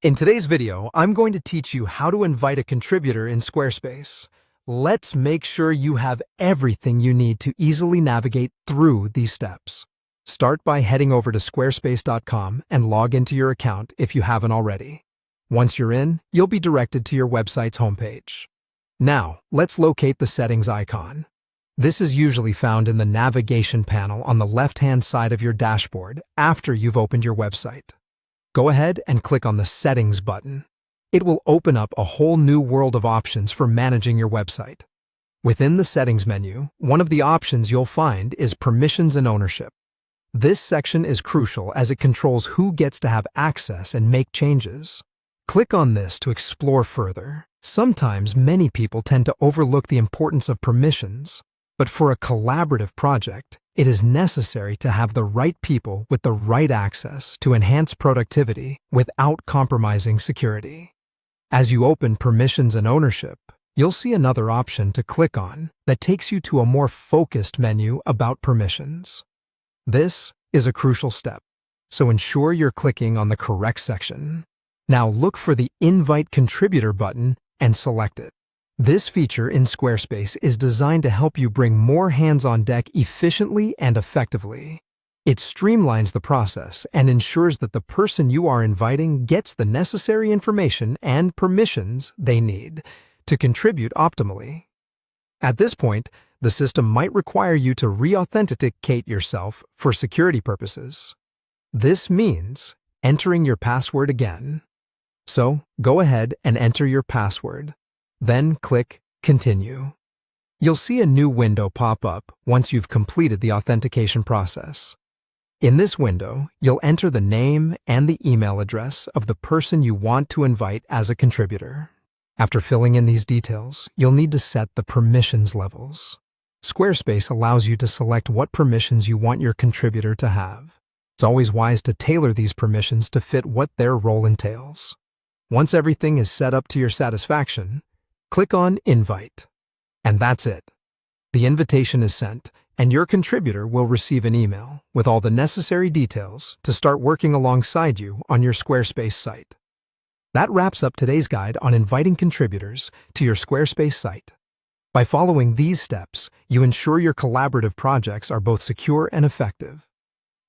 In today's video, I'm going to teach you how to invite a contributor in Squarespace. Let's make sure you have everything you need to easily navigate through these steps. Start by heading over to squarespace.com and log into your account if you haven't already. Once you're in, you'll be directed to your website's homepage. Now, let's locate the settings icon. This is usually found in the navigation panel on the left-hand side of your dashboard after you've opened your website. Go ahead and click on the Settings button. It will open up a whole new world of options for managing your website. Within the Settings menu, one of the options you'll find is Permissions and Ownership. This section is crucial as it controls who gets to have access and make changes. Click on this to explore further. Sometimes many people tend to overlook the importance of permissions, but for a collaborative project, it is necessary to have the right people with the right access to enhance productivity without compromising security. As you open Permissions and Ownership, you'll see another option to click on that takes you to a more focused menu about permissions. This is a crucial step, so ensure you're clicking on the correct section. Now look for the Invite Contributor button and select it. This feature in Squarespace is designed to help you bring more hands on deck efficiently and effectively. It streamlines the process and ensures that the person you are inviting gets the necessary information and permissions they need to contribute optimally. At this point, the system might require you to re-authenticate yourself for security purposes. This means entering your password again. So, go ahead and enter your password. Then click Continue. You'll see a new window pop up once you've completed the authentication process. In this window, you'll enter the name and the email address of the person you want to invite as a contributor. After filling in these details, you'll need to set the permissions levels. Squarespace allows you to select what permissions you want your contributor to have. It's always wise to tailor these permissions to fit what their role entails. Once everything is set up to your satisfaction, click on Invite. And that's it. The invitation is sent, and your contributor will receive an email with all the necessary details to start working alongside you on your Squarespace site. That wraps up today's guide on inviting contributors to your Squarespace site. By following these steps, you ensure your collaborative projects are both secure and effective.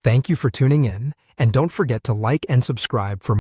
Thank you for tuning in, and don't forget to like and subscribe for